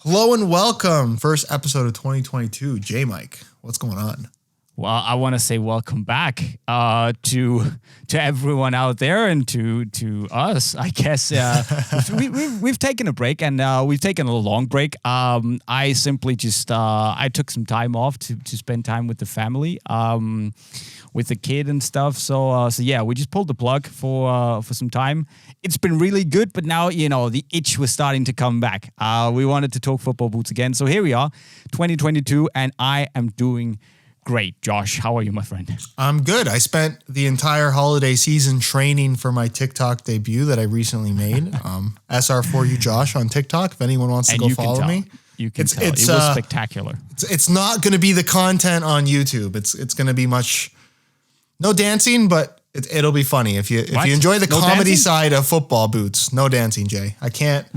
Hello and welcome. First episode of 2022. JayMike, what's going on? Well, I want to say welcome back to everyone out there and to us. I guess we've taken a break and we've taken a long break. I simply just I took some time off to spend time with the family, with the kid and stuff. So yeah, we just pulled the plug for some time. It's been really good, but now the itch was starting to come back. We wanted to talk football boots again, so here we are, 2022, and I am doing great. Josh, how are you, my friend? I'm good. I spent the entire holiday season training for my TikTok debut that I recently made. SR4U Josh on TikTok. If anyone wants to go follow me, you can tell. It was spectacular. It's not going to be the content on YouTube. It's going to be no dancing, but it'll be funny if you enjoy the comedy side of football boots. No dancing, Jay. I can't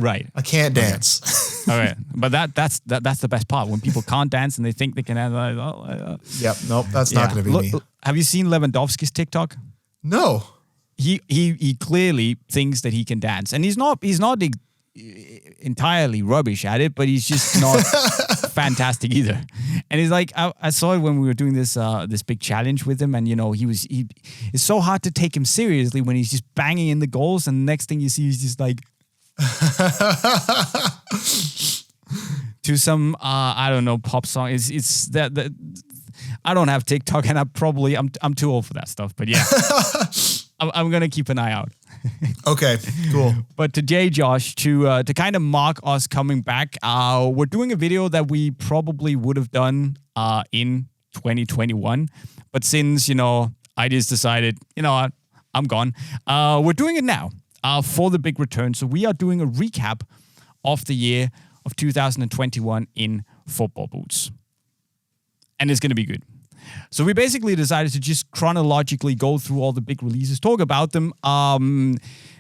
dance. All right, but that's the best part when people can't dance and they think they can. Yep, nope, that's not going to be me. Have you seen Lewandowski's TikTok? No. He clearly thinks that he can dance, and he's not entirely rubbish at it, but he's just not fantastic either. And he's like, I saw it when we were doing this big challenge with him, and it's so hard to take him seriously when he's just banging in the goals, and the next thing you see he's just like to some I don't know, pop song. It's that I don't have TikTok, and I'm too old for that stuff, but yeah. I'm gonna keep an eye out. Okay, cool. But today, Josh, to kind of mark us coming back, we're doing a video that we probably would have done in 2021, but since I just decided, what, I'm gone. We're doing it now for the big return. So we are doing a recap of the year of 2021 in football boots, and it's gonna be good. So we basically decided to just chronologically go through all the big releases, talk about them,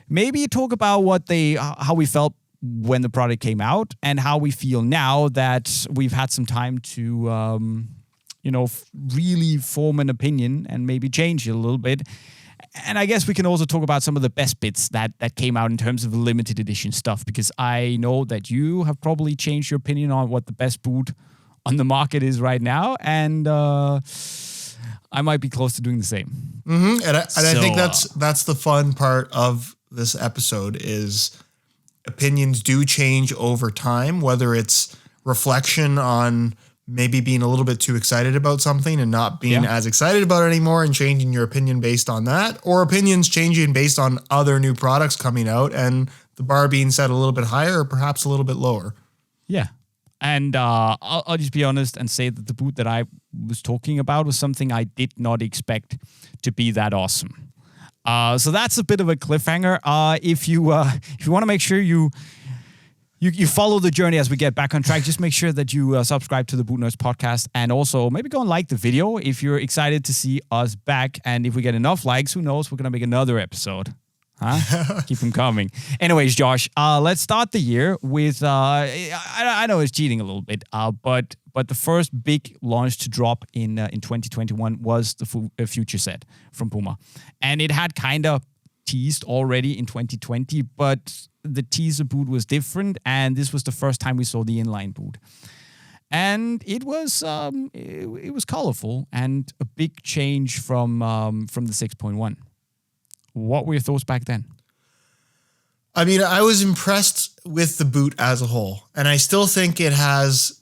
maybe talk about how we felt when the product came out and how we feel now that we've had some time to, really form an opinion and maybe change it a little bit. And I guess we can also talk about some of the best bits that came out in terms of limited edition stuff, because I know that you have probably changed your opinion on what the best boot on the market is right now, and I might be close to doing the same. Mm-hmm. And I think that's the fun part of this episode is opinions do change over time, whether it's reflection on maybe being a little bit too excited about something and not being as excited about it anymore and changing your opinion based on that, or opinions changing based on other new products coming out and the bar being set a little bit higher or perhaps a little bit lower. Yeah. And I'll just be honest and say that the boot that I was talking about was something I did not expect to be that awesome. So that's a bit of a cliffhanger. If you want to make sure you follow the journey as we get back on track, just make sure that you subscribe to the Boot Nerds podcast, and also maybe go and like the video if you're excited to see us back. And if we get enough likes, who knows, we're going to make another episode. Huh? Keep them coming. Anyways, Josh, let's start the year with, I know it's cheating a little bit, but the first big launch to drop in 2021 was the Future Z from Puma. And it had kind of teased already in 2020, but the teaser boot was different, and this was the first time we saw the inline boot. And it was colorful and a big change from the 6.1. What were your thoughts back then? I mean, I was impressed with the boot as a whole, and I still think it has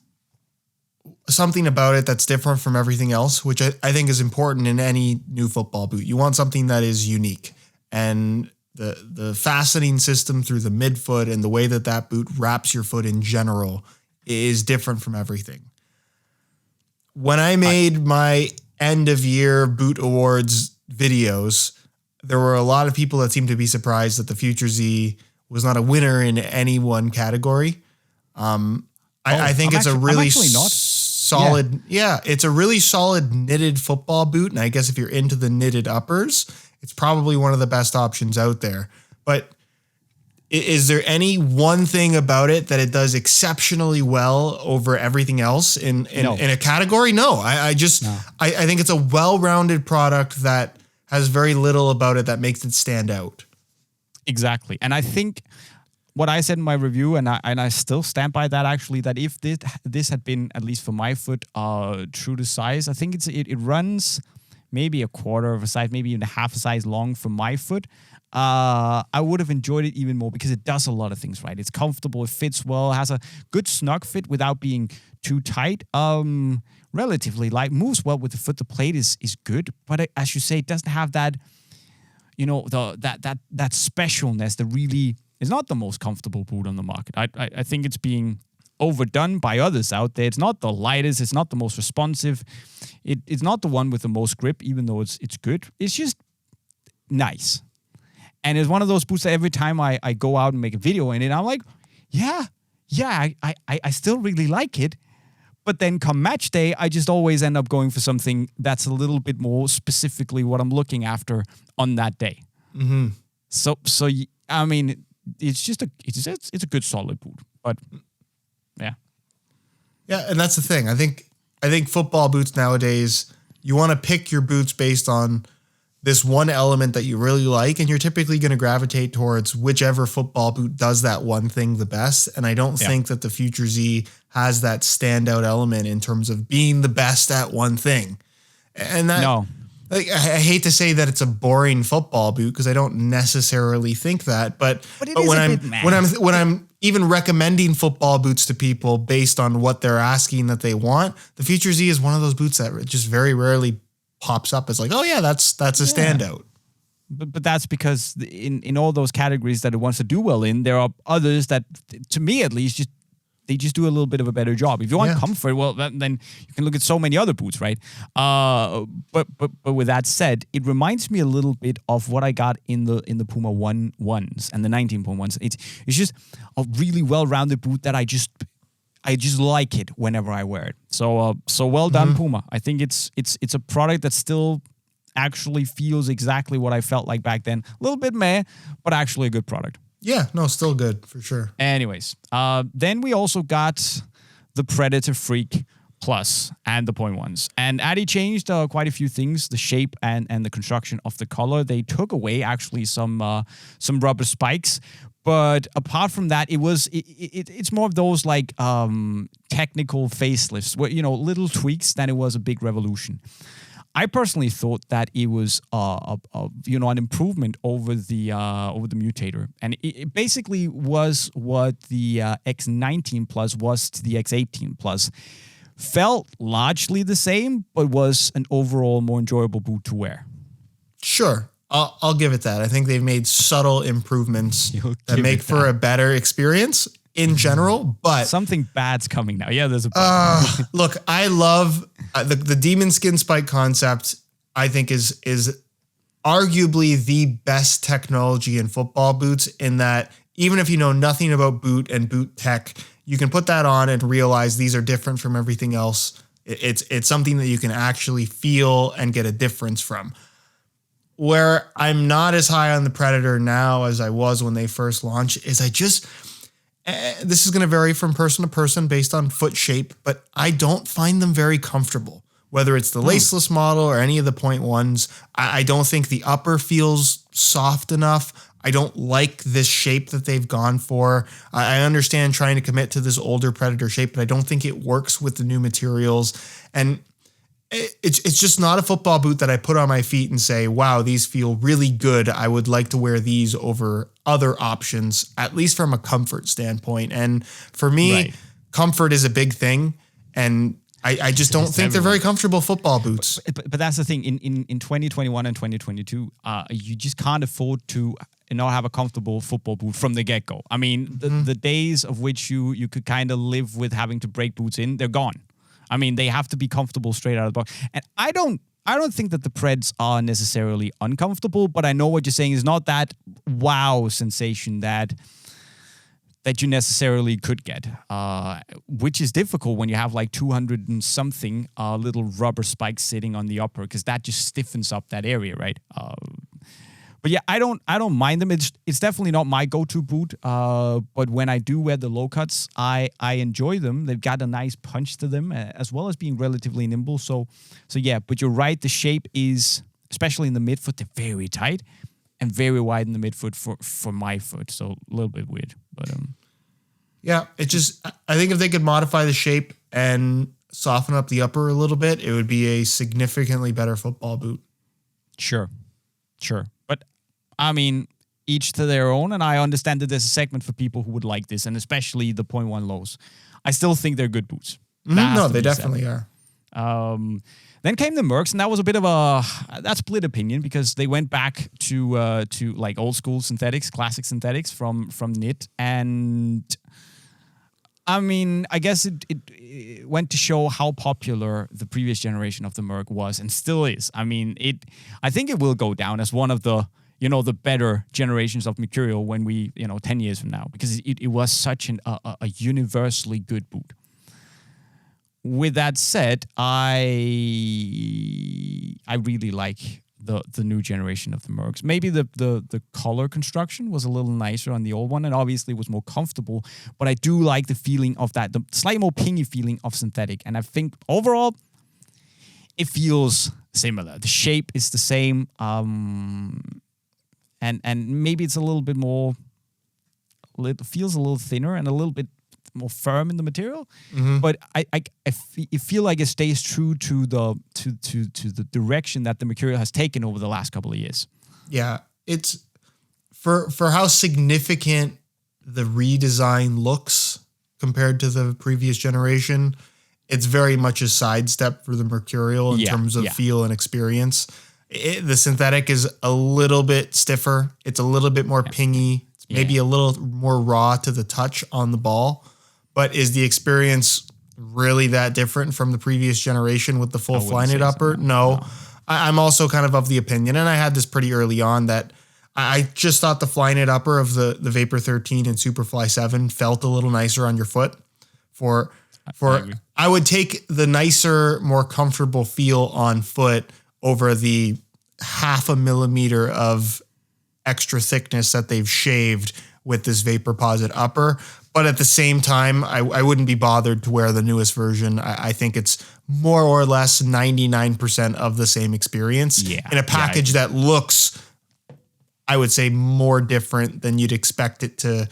something about it that's different from everything else, which I think is important in any new football boot. You want something that is unique, and the fastening system through the midfoot and the way that boot wraps your foot in general is different from everything. When I made my end of year boot awards videos, there were a lot of people that seemed to be surprised that the Future Z was not a winner in any one category. I think it's a really solid, it's a really solid knitted football boot. And I guess if you're into the knitted uppers, it's probably one of the best options out there. But is there any one thing about it that it does exceptionally well over everything else in a category? No, I think it's a well-rounded product that has very little about it that makes it stand out. Exactly. And I think what I said in my review, and I still stand by that actually, that if this had been, at least for my foot, true to size, I think it runs maybe a quarter of a size, maybe even a half a size long for my foot. I would have enjoyed it even more because it does a lot of things right. It's comfortable, it fits well, has a good snug fit without being too tight. Relatively light, moves well with the foot. The plate is good, but as you say, it doesn't have that, that specialness that really is not the most comfortable boot on the market. I think it's being overdone by others out there. It's not the lightest, it's not the most responsive, it's not the one with the most grip, even though it's good. It's just nice. And it's one of those boots that every time I go out and make a video in it, I'm like, I still really like it. But then come match day, I just always end up going for something that's a little bit more specifically what I'm looking after on that day. Mm-hmm. So I mean, it's a good solid boot, but yeah. Yeah, and that's the thing. I think football boots nowadays, you want to pick your boots based on this one element that you really like, and you're typically going to gravitate towards whichever football boot does that one thing the best. And I don't think that the Future Z has that standout element in terms of being the best at one thing. And that, like, I hate to say that it's a boring football boot because I don't necessarily think that, but when I'm even recommending football boots to people based on what they're asking that they want, the Future Z is one of those boots that just very rarely pops up as like, oh yeah, that's a standout. But that's because in all those categories that it wants to do well in, there are others that, to me at least, they just do a little bit of a better job. If you want comfort, well, then you can look at so many other boots, right? But with that said, it reminds me a little bit of what I got in the Puma 1s and the 19.1s. It's just a really well-rounded boot that I just like it whenever I wear it. So well done, Puma. I think it's a product that still actually feels exactly what I felt like back then. A little bit meh, but actually a good product. Yeah, no, still good for sure. Anyways, then we also got the Predator Freak Plus and the 0.1s. And Adi changed quite a few things, the shape and the construction of the color. They took away actually some rubber spikes. But apart from that, it's more of those like technical facelifts, where, little tweaks than it was a big revolution. I personally thought that it was an improvement over the Mutator, and it basically was what the X19 Plus was to the X18 Plus. Felt largely the same, but was an overall more enjoyable boot to wear. Sure. I'll give it that. I think they've made subtle improvements that make for a better experience in general, but something bad's coming now. Yeah, there's a look, I love the demon skin spike concept. I think is arguably the best technology in football boots, in that even if you know nothing about boot and boot tech, you can put that on and realize these are different from everything else. It's something that you can actually feel and get a difference from. Where I'm not as high on the Predator now as I was when they first launched is this is going to vary from person to person based on foot shape, but I don't find them very comfortable. Whether it's the laceless model or any of the 0.1s, I don't think the upper feels soft enough. I don't like this shape that they've gone for. I understand trying to commit to this older Predator shape, but I don't think it works with the new materials. And it's just not a football boot that I put on my feet and say, wow, these feel really good. I would like to wear these over other options, at least from a comfort standpoint. And for me, comfort is a big thing. And I just don't think they're very comfortable football boots. But that's the thing. In 2021 and 2022, you just can't afford to not have a comfortable football boot from the get-go. I mean, the days of which you could kind of live with having to break boots in, they're gone. I mean, they have to be comfortable straight out of the box. And I don't think that the Preds are necessarily uncomfortable, but I know what you're saying is not that wow sensation that you necessarily could get, which is difficult when you have like 200 and something little rubber spikes sitting on the upper, because that just stiffens up that area, right? But yeah, I don't mind them. It's definitely not my go-to boot. But when I do wear the low cuts, I enjoy them. They've got a nice punch to them, as well as being relatively nimble. So yeah. But you're right. The shape is, especially in the midfoot, they're very tight and very wide in the midfoot for my foot. So a little bit weird. But yeah, I think if they could modify the shape and soften up the upper a little bit, it would be a significantly better football boot. Sure. But I mean, each to their own, and I understand that there's a segment for people who would like this, and especially the 0.1 lows. I still think they're good boots. No, they definitely are. Then came the Mercs, and that was a bit of that split opinion because they went back to like old school synthetics, classic synthetics from knit, and I mean, I guess it went to show how popular the previous generation of the Merc was and still is. I mean, I think it will go down as one of the the better generations of Mercurial when we 10 years from now, because it was such a universally good boot. With that said, I really like the new generation of the Mercs. Maybe the color construction was a little nicer on the old one, and obviously was more comfortable. But I do like the feeling of that, the slightly more pingy feeling of synthetic. And I think overall, it feels similar. The shape is the same, and maybe it's a little bit more. It feels a little thinner and a little bit more firm in the material, but I feel like it stays true to the direction that the Mercurial has taken over the last couple of years. Yeah, it's for how significant the redesign looks compared to the previous generation. It's very much a sidestep for the Mercurial in terms of feel and experience. The synthetic is a little bit stiffer. It's a little bit more pingy. It's maybe a little more raw to the touch on the ball. But is the experience really that different from the previous generation with the full Flyknit upper? So, no. I'm also kind of the opinion, and I had this pretty early on, that I just thought the Flyknit upper of the Vapor 13 and Superfly 7 felt a little nicer on your foot. I would take the nicer, more comfortable feel on foot over the 0.5 millimeter of extra thickness that they've shaved with this Vaporposit upper. But at the same time, I wouldn't be bothered to wear the newest version. I think it's more or less 99% of the same experience in a package that looks, I would say, more different than you'd expect it to.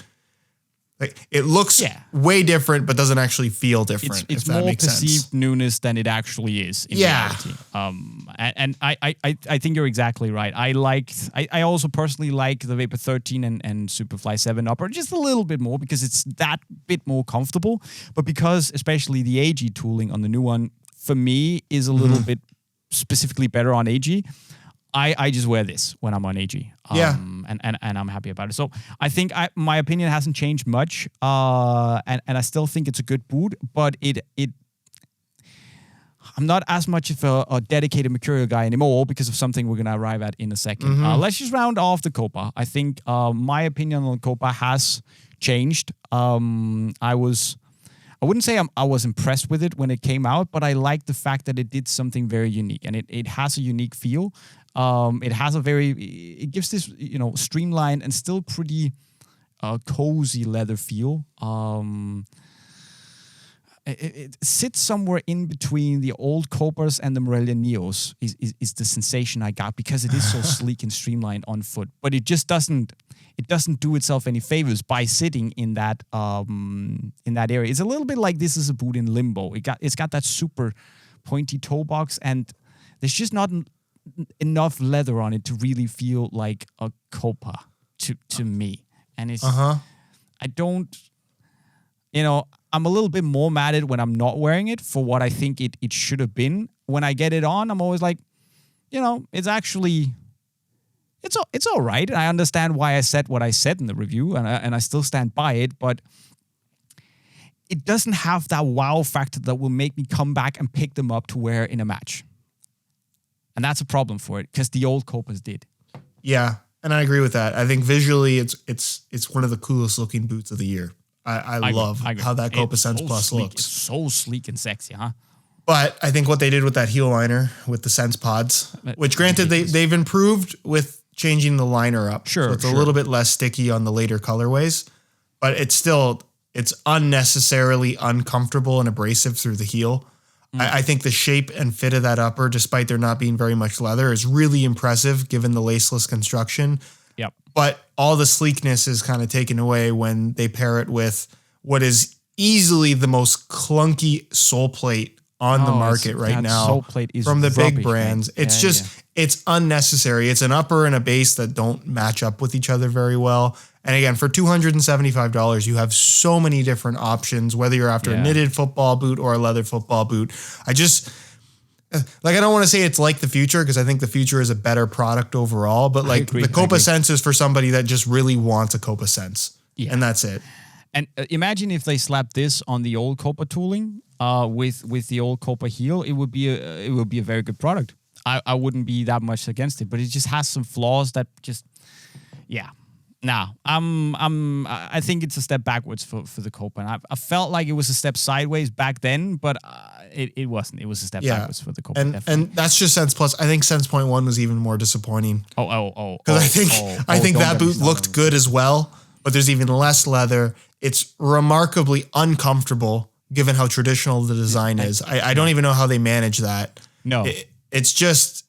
Like, it looks way different, but doesn't actually feel different. It's more perceived newness than it actually is in reality. And I think you're exactly right. I also personally like the Vapor 13 and Superfly 7 upper just a little bit more because it's that bit more comfortable. But because especially the AG tooling on the new one, for me, is a little bit specifically better on AG. I just wear this when I'm on AG. And I'm happy about it. So I think my opinion hasn't changed much. And I still think it's a good boot, but I'm not as much of a dedicated Mercurial guy anymore because of something we're going to arrive at in a second. Let's just round off the Copa. I think my opinion on Copa has changed. I wouldn't say I was impressed with it when it came out, but I like the fact that it did something very unique, and it has a unique feel. It gives this, streamlined and still pretty cozy leather feel. It sits somewhere in between the old Copas and the Morelia Neos is the sensation I got, because it is so sleek and streamlined on foot, but it just doesn't do itself any favors by sitting in that area. It's a little bit like this is a boot in limbo. It's got that super pointy toe box, and there's just not enough leather on it to really feel like a Copa to me. And it's I don't, I'm a little bit more mad at it when I'm not wearing it for what I think it should have been. When I get it on, I'm always like, it's actually, it's all right. I understand why I said what I said in the review, and I still stand by it, but it doesn't have that wow factor that will make me come back and pick them up to wear in a match. And that's a problem for it, because the old Copas did. Yeah, and I agree with that. I think visually it's one of the coolest looking boots of the year. I love how that Copa Sense Plus looks. It's so sleek and sexy, huh? But I think what they did with that heel liner with the Sense Pods, which granted they've improved with changing the liner up. Sure, so it's a little bit less sticky on the later colorways, but it's unnecessarily uncomfortable and abrasive through the heel. I think the shape and fit of that upper, despite there not being very much leather, is really impressive given the laceless construction. Yep. But all the sleekness is kind of taken away when they pair it with what is easily the most clunky sole plate on the market right now sole plate is from the rubbish, big brands. man. It's Yeah, just, it's unnecessary. It's an upper and a base that don't match up with each other very well. And again, for $275, you have so many different options, whether you're after a knitted football boot or a leather football boot. I don't want to say it's like the future, because I think the future is a better product overall, but like the Copa Sense is for somebody that just really wants a Copa Sense. Yeah. And that's it. And imagine if they slapped this on the old Copa tooling with the old Copa heel, it would be a very good product. I wouldn't be that much against it, but it just has some flaws that just, yeah. Now, I think it's a step backwards for the Copa. And I felt like it was a step sideways back then, but it wasn't. It was a step backwards for the Copa. And that's just Sense Plus. I think Sense Point 1 was even more disappointing. Because I think that boot looked good as well, but there's even less leather. It's remarkably uncomfortable given how traditional the design is. I don't even know how they manage that. No. It's just...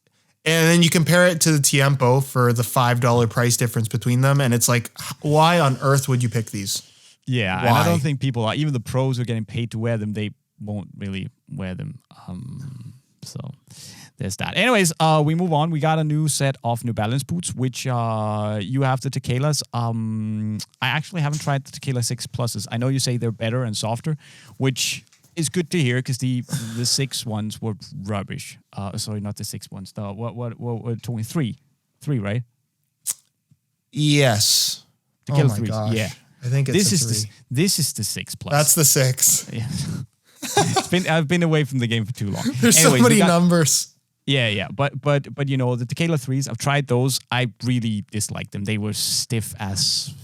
And then you compare it to the Tiempo for the $5 price difference between them. And it's like, why on earth would you pick these? Yeah. Why? And I don't think people are, even the pros who are getting paid to wear them, they won't really wear them. So there's that. Anyways, we move on. We got a new set of New Balance boots, which you have the Tequelas. I actually haven't tried the Tequila 6 Pluses. I know you say they're better and softer, which... is good to hear, because the 6 ones were rubbish. Sorry, not the 6 ones. The what 23, right? Yes. The oh my gosh. Yeah. I think it's this is the 6 Plus. That's the 6. Yeah. I've been away from the game for too long. There's so many numbers. Yeah. But you know, the Tequila 3s, I've tried those. I really disliked them. They were stiff as.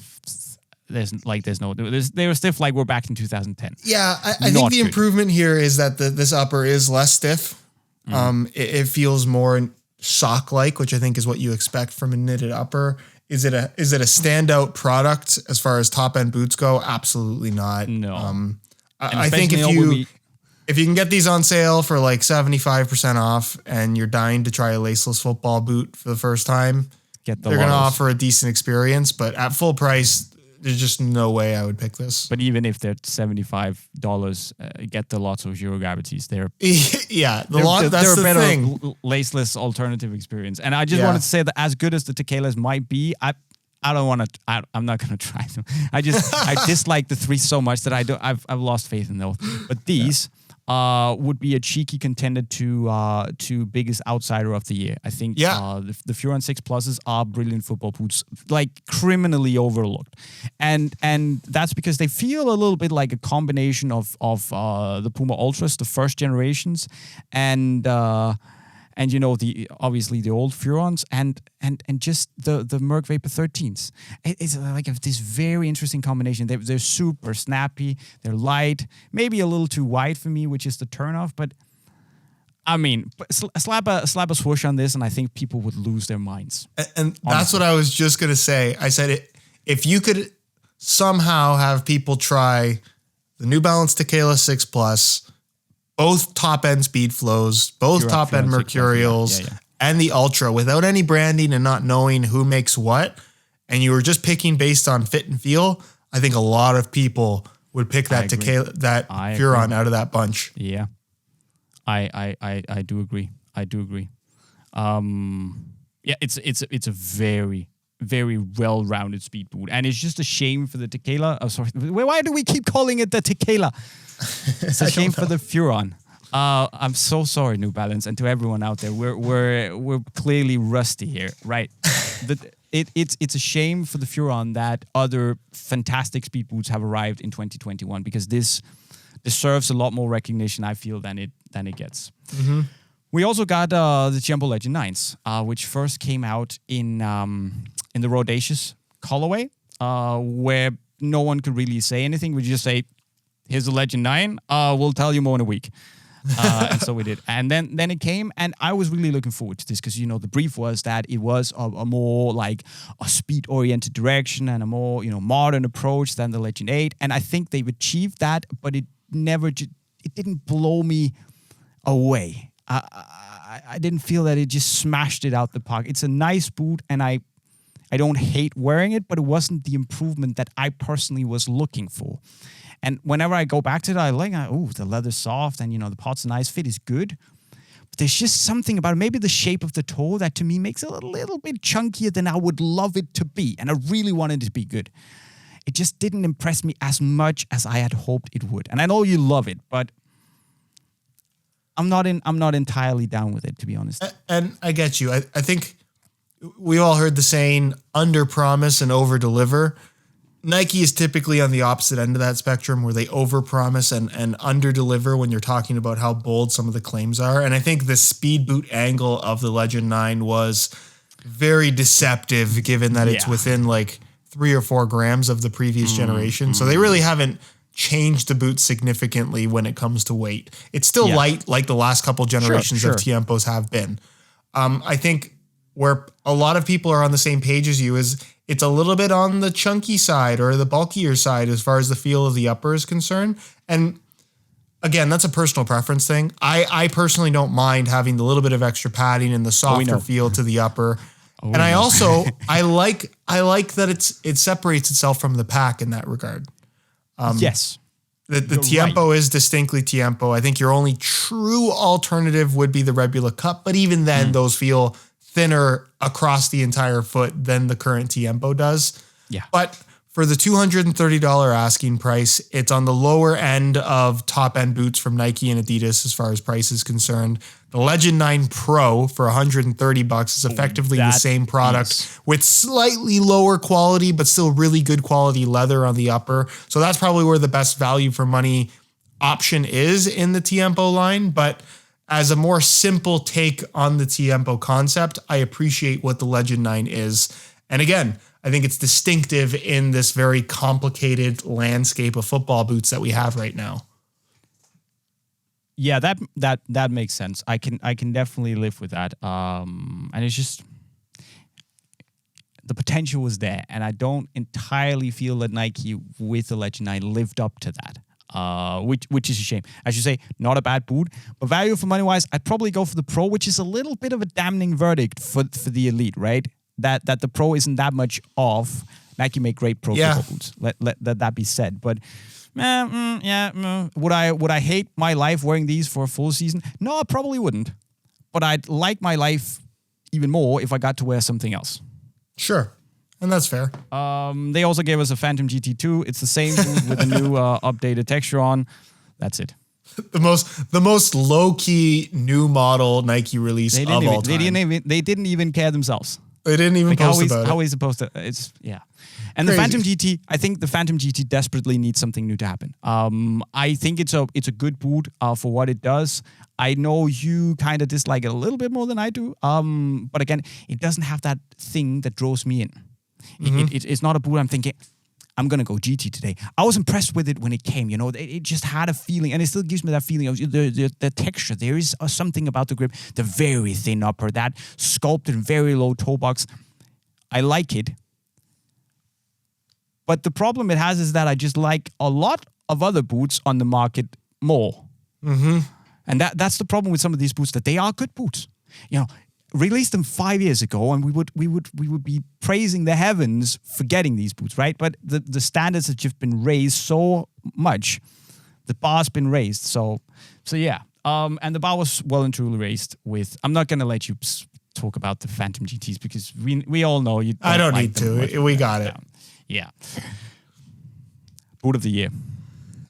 They were stiff like we're back in 2010. Yeah, I think the improvement here is that this upper is less stiff. It feels more sock-like, which I think is what you expect from a knitted upper. Is it a standout product as far as top-end boots go? Absolutely not. No. I think if you can get these on sale for like 75% off and you're dying to try a laceless football boot for the first time, they're going to offer a decent experience, but at full price, there's just no way I would pick this. But even if they're $75, get the lots of zero gravities. They're that's the better thing. Laceless alternative experience. And I just wanted to say that as good as the Tequelas might be, I'm not gonna try them. I dislike the 3 so much that I've lost faith in those. But these would be a cheeky contender to biggest outsider of the year. I think the Furon 6 Pluses are brilliant football boots, like criminally overlooked, and that's because they feel a little bit like a combination of the Puma Ultras, the first generations, and you know, obviously the old Furons and just the Merc Vapor 13s. It's like this very interesting combination. They're super snappy. They're light, maybe a little too wide for me, which is the turnoff. But I mean, slap a swoosh on this, and I think people would lose their minds. And that's what I was just gonna say. I said if you could somehow have people try the New Balance Tequila 6 Plus, both top-end Speedflows, both top-end Mercurials, and the Ultra without any branding and not knowing who makes what, and you were just picking based on fit and feel, I think a lot of people would pick that Furon out of that bunch. Yeah, I do agree. Yeah, it's a very, very well-rounded speed boot, and it's just a shame for the Tequila. Oh, sorry, why do we keep calling it the Tequila? It's a shame for the Furon. I'm so sorry, New Balance, and to everyone out there. We're clearly rusty here, right? It's a shame for the Furon that other fantastic speed boots have arrived in 2021, because this deserves a lot more recognition, I feel, than it gets. Mm-hmm. We also got the Tiempo Legend 9s, which first came out in the Rodacious colorway, where no one could really say anything. We just say, here's the Legend 9. We'll tell you more in a week. And so we did. And then it came, and I was really looking forward to this because, you know, the brief was that it was a more like a speed-oriented direction and a more, you know, modern approach than the Legend 8. And I think they've achieved that, but it didn't blow me away. I didn't feel that it just smashed it out the park. It's a nice boot, and I I don't hate wearing it, but it wasn't the improvement that I personally was looking for. And whenever I go back to it, the leather's soft and, the parts are nice, fit is good. But there's just something about it, maybe the shape of the toe that to me makes it a little bit chunkier than I would love it to be. And I really wanted it to be good. It just didn't impress me as much as I had hoped it would. And I know you love it, but I'm not entirely down with it, to be honest. And I get you. I think we all heard the saying, under promise and over deliver. Nike is typically on the opposite end of that spectrum where they overpromise and underdeliver when you're talking about how bold some of the claims are. And I think the speed boot angle of the Legend 9 was very deceptive given that it's within like 3 or 4 grams of the previous generation. So they really haven't changed the boot significantly when it comes to weight. It's still light like the last couple generations of Tiempos have been. I think where a lot of people are on the same page as you is it's a little bit on the chunky side or the bulkier side as far as the feel of the upper is concerned. And again, that's a personal preference thing. I personally don't mind having the little bit of extra padding and the softer feel to the upper. And I also, I like that it separates itself from the pack in that regard. Yes. The Tiempo is distinctly Tiempo. I think your only true alternative would be the Rebula Cup, but even then those feel thinner across the entire foot than the current Tiempo does. Yeah. But for the $230 asking price, it's on the lower end of top end boots from Nike and Adidas as far as price is concerned. The Legend 9 Pro for $130 is effectively the same product with slightly lower quality, but still really good quality leather on the upper. So that's probably where the best value for money option is in the Tiempo line. But as a more simple take on the Tiempo concept, I appreciate what the Legend 9 is. And again, I think it's distinctive in this very complicated landscape of football boots that we have right now. Yeah, that makes sense. I can definitely live with that. And it's just the potential was there, and I don't entirely feel that Nike with the Legend 9 lived up to that. Which is a shame. As you say, not a bad boot, but value for money wise, I'd probably go for the Pro, which is a little bit of a damning verdict for the Elite, right? That the Pro isn't that much off. Nike make great Pro football boots. Let that be said. But would I hate my life wearing these for a full season? No, I probably wouldn't. But I'd like my life even more if I got to wear something else. Sure. And that's fair. They also gave us a Phantom GT2. It's the same boot with a new updated texture on. That's it. The most low key new model Nike release of all time. They didn't even care themselves. They didn't even post about it. How are we supposed to? And the Phantom GT. I think the Phantom GT desperately needs something new to happen. I think it's a good boot for what it does. I know you kind of dislike it a little bit more than I do. But again, it doesn't have that thing that draws me in. It's not a boot I'm thinking, I'm going to go GT today. I was impressed with it when it came, it just had a feeling, and it still gives me that feeling of the texture. There is something about the grip, the very thin upper, that sculpted, very low toe box. I like it. But the problem it has is that I just like a lot of other boots on the market more. Mm-hmm. And that's the problem with some of these boots, that they are good boots. Released them 5 years ago, and we would be praising the heavens for getting these boots, right? But the standards have just been raised so much, the bar's been raised. So yeah. And the bar was well and truly raised with. I'm not gonna let you talk about the Phantom GTs because we all know you. I don't need to. We got it. Yeah. Boot of the year.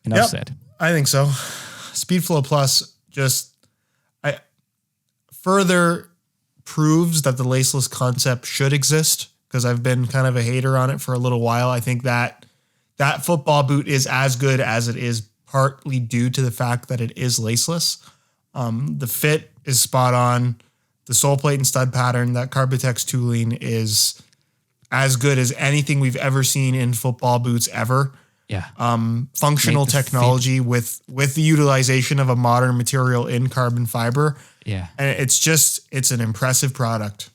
Enough said. I think so. Speedflow Plus further proves that the laceless concept should exist, because I've been kind of a hater on it for a little while. I think that football boot is as good as it is partly due to the fact that it is laceless. The fit is spot on. The sole plate and stud pattern, that Carbotex tooling is as good as anything we've ever seen in football boots ever. Yeah. Functional technology with the utilization of a modern material in carbon fiber. Yeah. And it's an impressive product.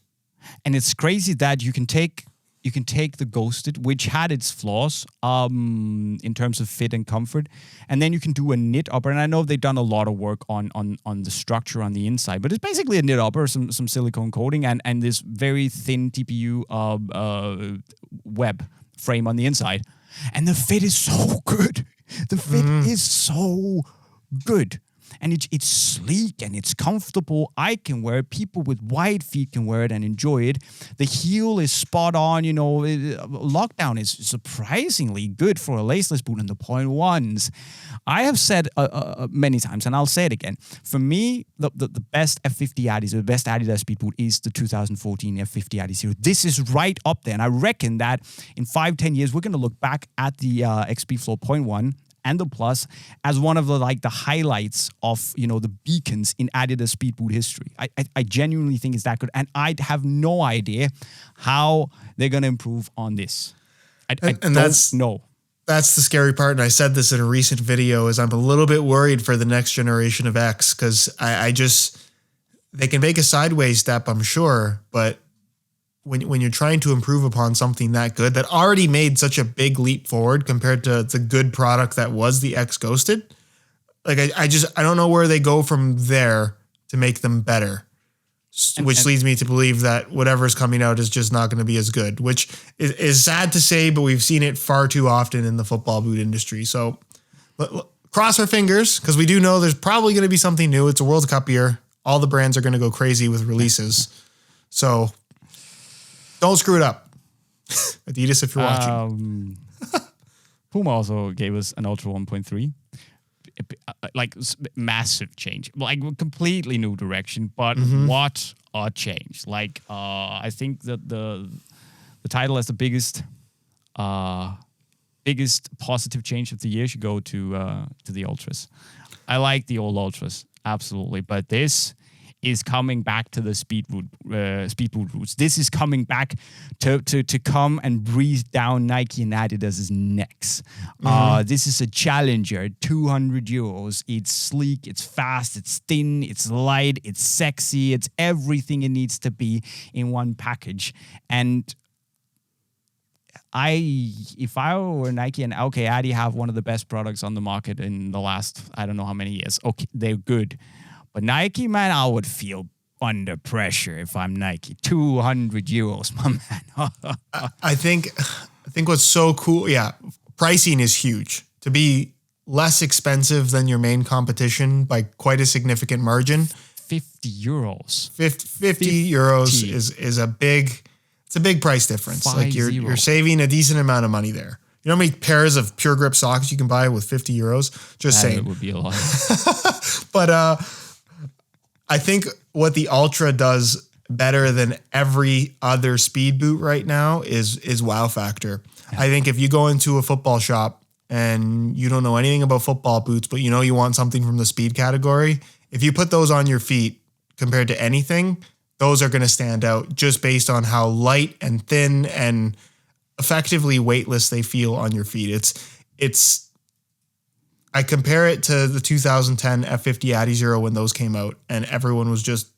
And it's crazy that you can take you can take the Ghosted, which had its flaws in terms of fit and comfort, and then you can do a knit upper. And I know they've done a lot of work on the structure on the inside, but it's basically a knit upper, some silicone coating, and this very thin TPU web frame on the inside. And the fit is so good. The fit is so good. And it's sleek and it's comfortable. I can wear it. People with wide feet can wear it and enjoy it. The heel is spot on. Lockdown is surprisingly good for a laceless boot in the 0.1s. I have said many times, and I'll say it again. For me, the best F50 Adis, the best Adidas speed boot is the 2014 F50 Adi Zero. This is right up there. And I reckon that in 5-10 years, we're going to look back at the X Speedflow 0.1 and the Plus as one of the highlights of the beacons in Adidas speed boot history. I genuinely think it's that good, and I have no idea how they're gonna improve on this. I don't know. That's the scary part, and I said this in a recent video. Is I'm a little bit worried for the next generation of X because they can make a sideways step, I'm sure, but when you're trying to improve upon something that good, that already made such a big leap forward compared to the good product that was the X Ghosted, I don't know where they go from there to make them better, which leads me to believe that whatever's coming out is just not going to be as good, which is sad to say, but we've seen it far too often in the football boot industry. So cross our fingers, because we do know there's probably going to be something new. It's a World Cup year. All the brands are going to go crazy with releases. So don't screw it up. Adidas, if you're watching. Puma also gave us an Ultra 1.3. Massive change. Completely new direction, but what a change. I think that the title as the biggest positive change of the year should go to the Ultras. I like the old Ultras, absolutely, but this is coming back to the speed boot roots. This is coming back to come and breathe down Nike and Adidas's necks. This is a challenger, 200 euros. It's sleek, it's fast, it's thin, it's light, it's sexy, it's everything it needs to be in one package. And if I were Nike and Adi have one of the best products on the market in the last, I don't know how many years. Okay, they're good. But Nike, man, I would feel under pressure if I'm Nike. 200 euros, my man. I think what's so cool, pricing is huge. To be less expensive than your main competition by quite a significant margin. 50 euros. 50 euros is a big price difference. You're saving a decent amount of money there. You know how many pairs of Pure Grip socks you can buy with 50 euros? Just saying. It would be a lot. But I think what the Ultra does better than every other speed boot right now is wow factor. Yeah. I think if you go into a football shop and you don't know anything about football boots, but you want something from the speed category, if you put those on your feet compared to anything, those are going to stand out just based on how light and thin and effectively weightless they feel on your feet. I compare it to the 2010 F50 Adi Zero when those came out, and everyone was just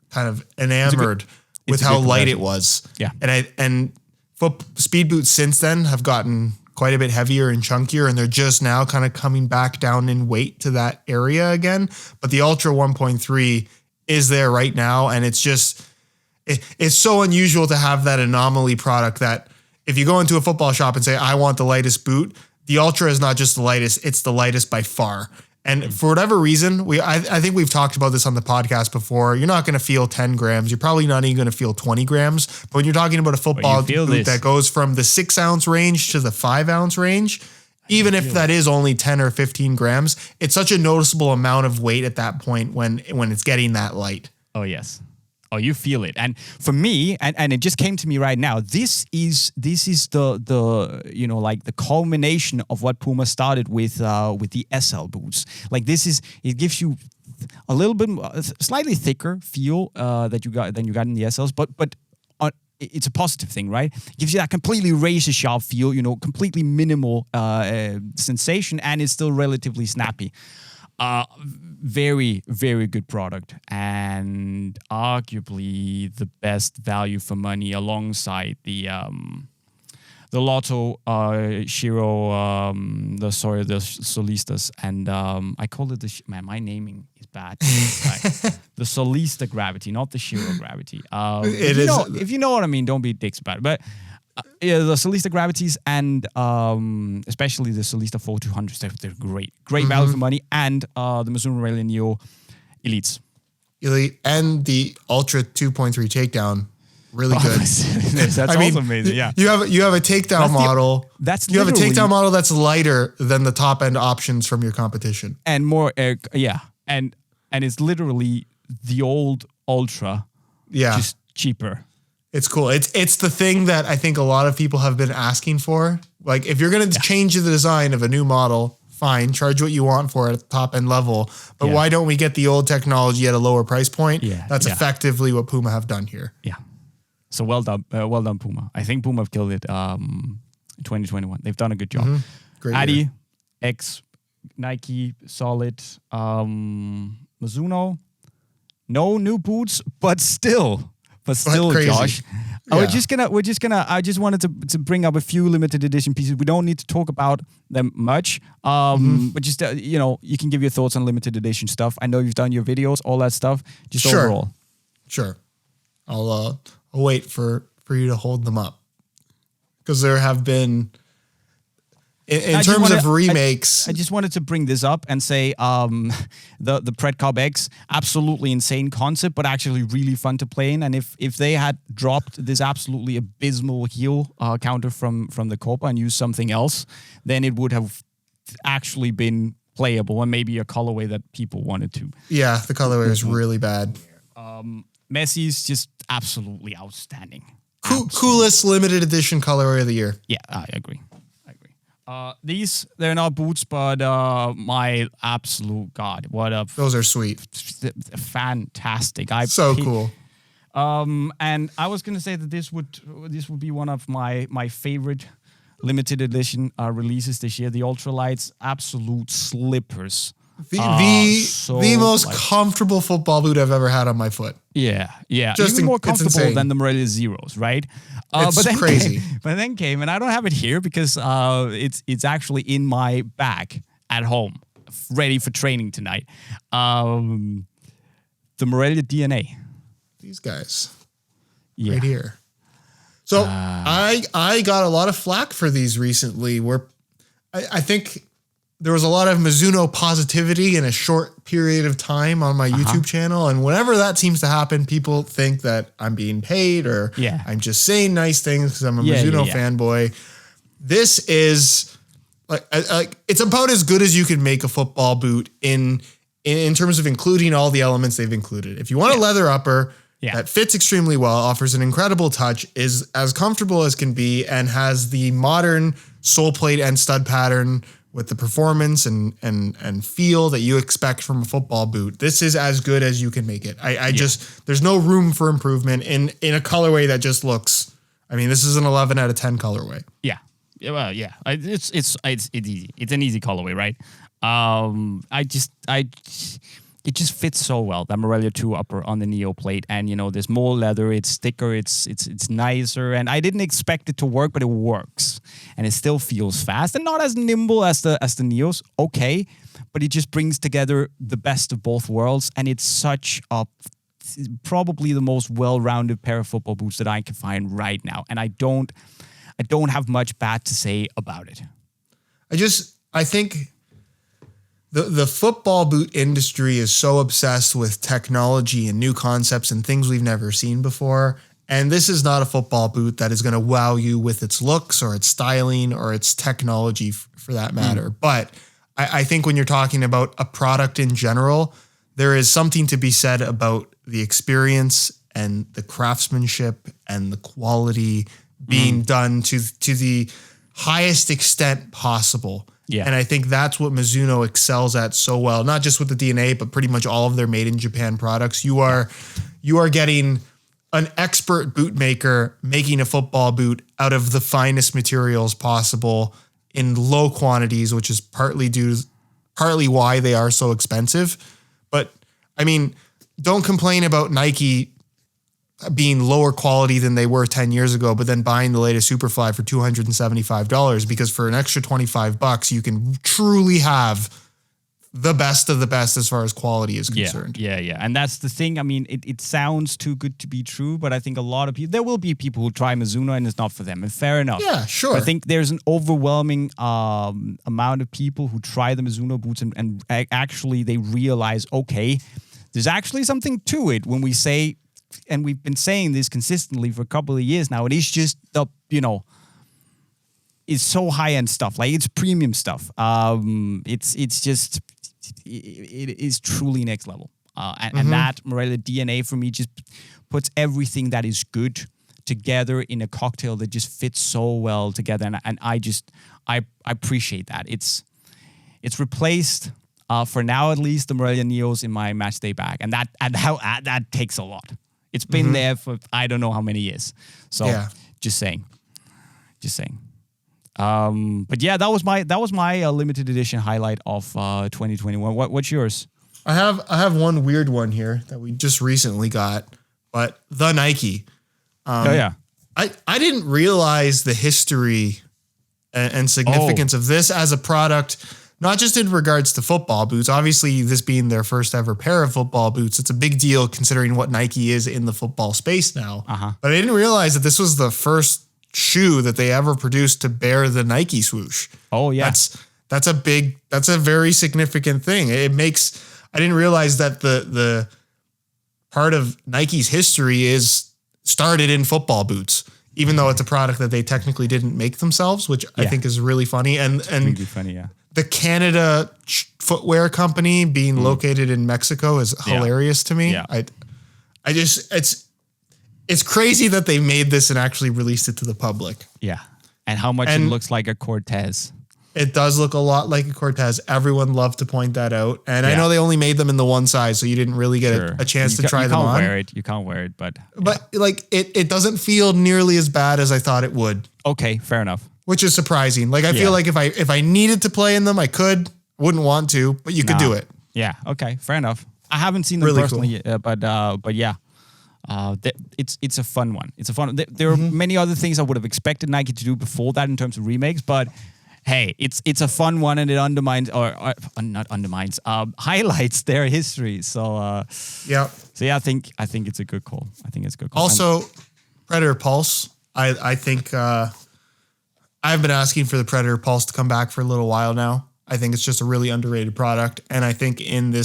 kind of enamored with how light it was. Yeah. And speed boots since then have gotten quite a bit heavier and chunkier, and they're just now kind of coming back down in weight to that area again. But the Ultra 1.3 is there right now, and it's just it's so unusual to have that anomaly product that if you go into a football shop and say, I want the lightest boot, the Ultra is not just the lightest, it's the lightest by far. And for whatever reason, I think we've talked about this on the podcast before. You're not going to feel 10 grams. You're probably not even going to feel 20 grams. But when you're talking about a football boot that goes from the 6 ounce range to the 5 ounce range, even if that is only 10 or 15 grams, it's such a noticeable amount of weight at that point when it's getting that light. Oh, yes. Oh, you feel it. And for me, and it just came to me right now, this is the the culmination of what Puma started with the SL boots. It gives you a little bit slightly thicker feel than you got in the SLs, but it's a positive thing, right? It gives you that completely razor sharp feel, completely minimal sensation, and it's still relatively snappy. Very, very good product, and arguably the best value for money alongside the Lotto, Shiro, the Solistas, and I call it my naming is bad. The Solista Gravity, not the Shiro Gravity. If you know what I mean, don't be dicks about it. But yeah, the Solista Gravities and especially the Solista 4200s, they're great. Great value for money. And the Mizuno Morelia Neo Elites. Elite and the Ultra 2.3 takedown. Really good. That's also amazing. Yeah. You have a takedown model. You have a takedown model that's lighter than the top end options from your competition. And more, and it's literally the old Ultra. Yeah. Just cheaper. It's cool. It's the thing that I think a lot of people have been asking for. Like, if you're going to change the design of a new model, fine, charge what you want for it at the top end level. But why don't we get the old technology at a lower price point? Yeah. That's effectively what Puma have done here. Yeah. So well done, Puma. I think Puma have killed it in 2021. They've done a good job. Great Adidas X, Nike, solid. Mizuno, no new boots, but still, crazy. Josh. We're just gonna. I just wanted to bring up a few limited edition pieces. We don't need to talk about them much, but just you can give your thoughts on limited edition stuff. I know you've done your videos, all that stuff. Just overall. Sure. I'll wait for you to hold them up, because there have been in terms of remakes. I just wanted to bring this up and say the Predcop X, absolutely insane concept, but actually really fun to play in. And if they had dropped this absolutely abysmal heel counter from the Copa and used something else, then it would have actually been playable and maybe a colorway that people wanted to. Yeah, the colorway is really bad. Messi's just absolutely outstanding. Coolest limited edition colorway of the year. Yeah, I agree. These, they're not boots, but my absolute God, those are sweet. Fantastic. Cool. And I was gonna say that this would be one of my favorite limited edition releases this year. The Ultralights, absolute slippers. The most comfortable football boot I've ever had on my foot. Yeah. Even more comfortable than the Morelia Zeros, right? It's crazy. But then came, and I don't have it here because it's actually in my bag at home, ready for training tonight. The Morelia DNA. These guys. Right here. So I got a lot of flack for these recently, where I think there was a lot of Mizuno positivity in a short period of time on my YouTube channel. And whenever that seems to happen, people think that I'm being paid or I'm just saying nice things because I'm a Mizuno fanboy. This is like it's about as good as you can make a football boot in terms of including all the elements they've included. If you want a leather upper that fits extremely well, offers an incredible touch, is as comfortable as can be, and has the modern sole plate and stud pattern with the performance and feel that you expect from a football boot, this is as good as you can make it. There's no room for improvement in a colorway that just looks, this is an 11 out of 10 colorway. Yeah. Well, yeah. It's easy. It's an easy colorway, right? It just fits so well, that Morelia 2 upper on the Neo plate, and there's more leather, it's thicker, it's nicer, and I didn't expect it to work, but it works, and it still feels fast and not as nimble as the Neos, okay, but it just brings together the best of both worlds, and it's probably the most well-rounded pair of football boots that I can find right now, and I don't have much bad to say about it. I think the football boot industry is so obsessed with technology and new concepts and things we've never seen before. And this is not a football boot that is going to wow you with its looks or its styling or its technology for that matter. But I think when you're talking about a product in general, there is something to be said about the experience and the craftsmanship and the quality being done to the highest extent possible. Yeah. And I think that's what Mizuno excels at so well, not just with the DNA, but pretty much all of their made in Japan products. You are getting an expert boot maker making a football boot out of the finest materials possible in low quantities, which is partly due partly why they are so expensive. But I mean, don't complain about Nike being lower quality than they were 10 years ago, but then buying the latest Superfly for $275, because for an extra $25, you can truly have the best of the best as far as quality is concerned. Yeah. And that's the thing. I mean, it sounds too good to be true, but I think a lot of people, there will be people who try Mizuno and it's not for them. And fair enough. Yeah, sure. But I think there's an overwhelming amount of people who try the Mizuno boots and actually they realize, okay, there's actually something to it when we say, and we've been saying this consistently for a couple of years now, it is just the, it's so high-end stuff. Like, it's premium stuff. It's just, it is truly next level. And that Morelia DNA for me just puts everything that is good together in a cocktail that just fits so well together. And I appreciate that. It's replaced, for now at least, the Morelia Neos in my matchday bag. And that takes a lot. It's been there for I don't know how many years. So just saying. But yeah, that was my limited edition highlight of 2021. What's yours? I have one weird one here that we just recently got, but the Nike. I didn't realize the history and significance of this as a product. Not just in regards to football boots. Obviously, this being their first ever pair of football boots, it's a big deal considering what Nike is in the football space now. But I didn't realize that this was the first shoe that they ever produced to bear the Nike swoosh. Oh, yeah. That's a very significant thing. I didn't realize that the part of Nike's history started in football boots, even though it's a product that they technically didn't make themselves, which I think is really funny. And really funny, yeah. The Canada footwear company being located in Mexico is hilarious to me. Yeah. It's crazy that they made this and actually released it to the public. Yeah. And how much it looks like a Cortez. It does look a lot like a Cortez. Everyone loved to point that out. And I know they only made them in the one size, so you didn't really get a chance to try them on. You can't wear it, but like it doesn't feel nearly as bad as I thought it would. Okay, fair enough. Which is surprising. Like, I feel like if I needed to play in them, I could. Wouldn't want to, but you could do it. Yeah. Okay. Fair enough. I haven't seen them Really personally, but yeah. It's a fun one. It's a fun. There are many other things I would have expected Nike to do before that in terms of remakes, but hey, it's a fun one, and it undermines or not undermines, highlights their history. So yeah. So yeah, I think it's a good call. Also, Predator Pulse. I think I've been asking for the Predator Pulse to come back for a little while now. I think it's just a really underrated product, and I think in the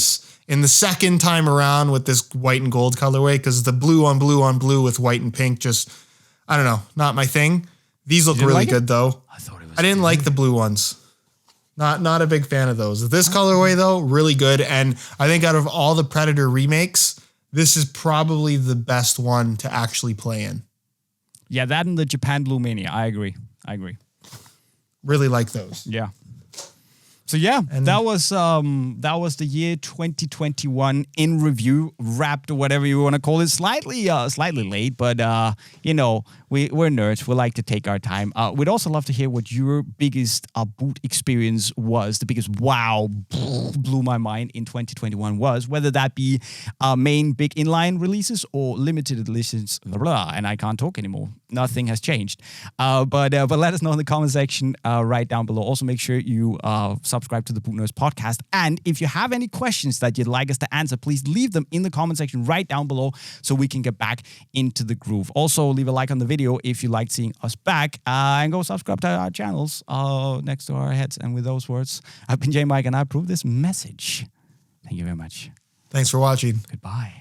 second time around with this white and gold colorway, because the blue on blue on blue with white and pink, just I don't know, not my thing. These look really good though. I didn't like the blue ones. Not a big fan of those. This colorway though, really good, and I think out of all the Predator remakes, this is probably the best one to actually play in. Yeah, that and the Japan Blue Mania. I agree. Really like those. Yeah. So yeah, and that was the year 2021 in review, wrapped or whatever you want to call it. Slightly late, but we're nerds. We like to take our time. We'd also love to hear what your biggest boot experience was. The biggest wow blew my mind in 2021 was, whether that be main big inline releases or limited editions. And I can't talk anymore. Nothing has changed. But let us know in the comment section right down below. Also, make sure you subscribe to the Boot Nerds podcast. And if you have any questions that you'd like us to answer, please leave them in the comment section right down below so we can get back into the groove. Also, leave a like on the video if you liked seeing us back, and go subscribe to our channels next to our heads. And with those words, I've been JayMike, and I approve this message. Thank you very much. Thanks for watching. Goodbye.